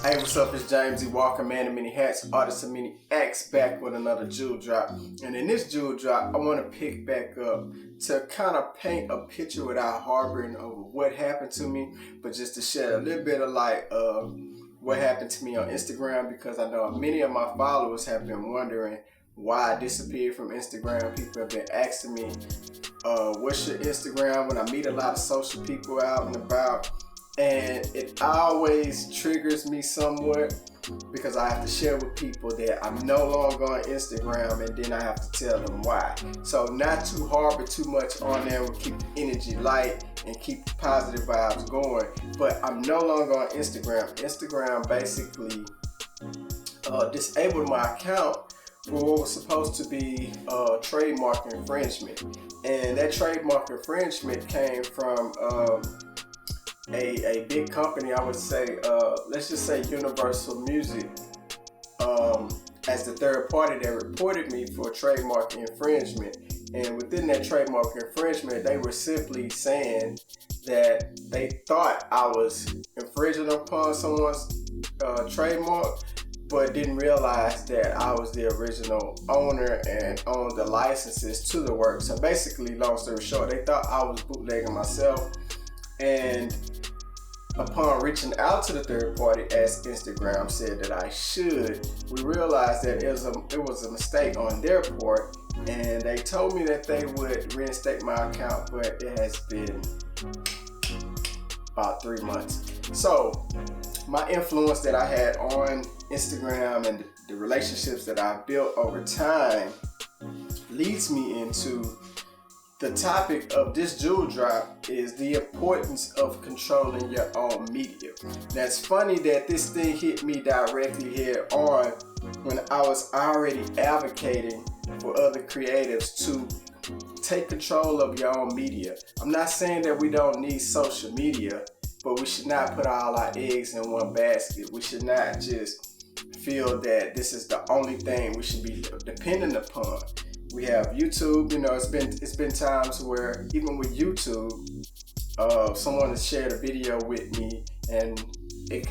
Hey, what's up? It's James E. Walker, man of many hats, artist of many acts, back with another jewel drop. And in this jewel drop, I want to pick back up to kind of paint a picture without harboring over what happened to me, but just to shed a little bit of light of what happened to me on Instagram, because I know many of my followers have been wondering why I disappeared from Instagram. People have been asking me, what's your Instagram? When I meet a lot of social people out and about. And it always triggers me somewhat because I have to share with people that I'm no longer on Instagram, and then I have to tell them why. So not to harbor too much on there, will keep the energy light and keep the positive vibes going. But I'm no longer on Instagram. Instagram basically disabled my account for what was supposed to be trademark infringement. And that trademark infringement came from a big company, I would say, let's just say Universal Music, as the third party that reported me for trademark infringement. And within that trademark infringement, they were simply saying that they thought I was infringing upon someone's trademark, but didn't realize that I was the original owner and owned the licenses to the work. So basically, long story short, they thought I was bootlegging myself. And upon reaching out to the third party, as Instagram said that I should, we realized that it was a mistake on their part, and they told me that they would reinstate my account, but it has been about 3 months. So my influence that I had on Instagram and the relationships that I built over time leads me into the topic of this jewel drop is the importance of controlling your own media. Now, it's funny that this thing hit me directly head on when I was already advocating for other creatives to take control of your own media. I'm not saying that we don't need social media, but we should not put all our eggs in one basket. We should not just feel that this is the only thing we should be dependent upon. We have YouTube. You know, it's been times where even with YouTube, someone has shared a video with me, and they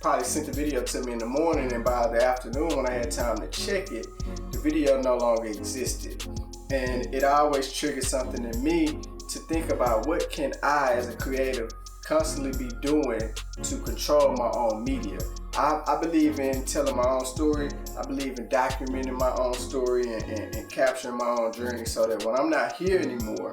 probably sent the video to me in the morning, and by the afternoon when I had time to check it, the video no longer existed. And it always triggers something in me to think about what can I as a creative constantly be doing to control my own media. I believe in telling my own story. I believe in documenting my own story and capturing my own journey, so that when I'm not here anymore,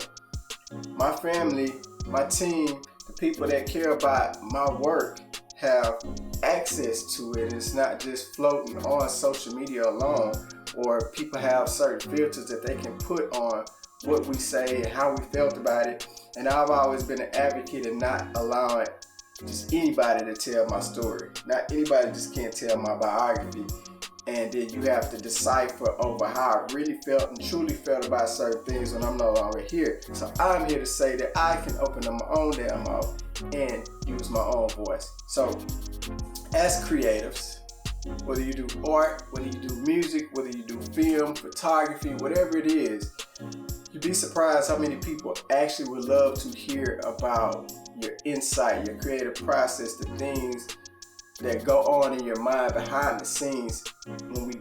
my family, my team, the people that care about my work have access to it. It's not just floating on social media alone, or people have certain filters that they can put on what we say and how we felt about it. And I've always been an advocate in not allowing just anybody to tell my story. Not anybody just can't tell my biography, and then you have to decipher over how I really felt and truly felt about certain things when I'm no longer here. So I'm here to say that I can open up my own damn mouth and use my own voice. So as creatives, whether you do art, whether you do music, whether you do film, photography, whatever it is, you'd be surprised how many people actually would love to hear about your insight, your creative process, the things that go on in your mind behind the scenes when we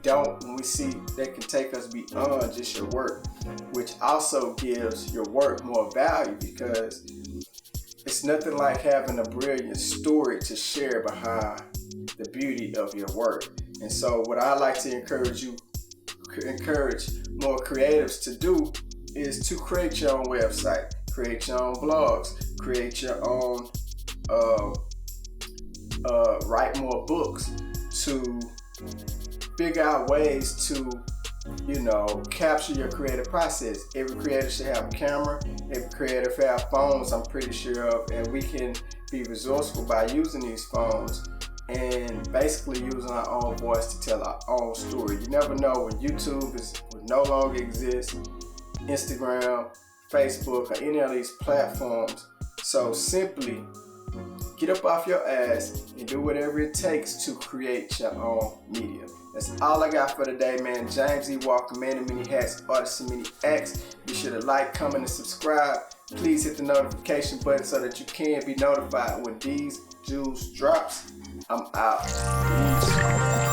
see that can take us beyond just your work, which also gives your work more value, because it's nothing like having a brilliant story to share behind the beauty of your work. And so what I like to encourage more creatives to do is to create your own website, create your own blogs, create your own, write more books, to figure out ways to, capture your creative process. Every creator should have a camera. Every creator should have phones, I'm pretty sure of, and we can be resourceful by using these phones and basically using our own voice to tell our own story. You never know when YouTube would no longer exist, Instagram, Facebook, or any of these platforms. So simply get up off your ass and do whatever it takes to create your own media. That's all I got for today, man. James E. Walker, man of many hats, artist of many acts. Be sure to like, comment, and subscribe. Please hit the notification button so that you can be notified when these jewels drops. I'm out. Peace.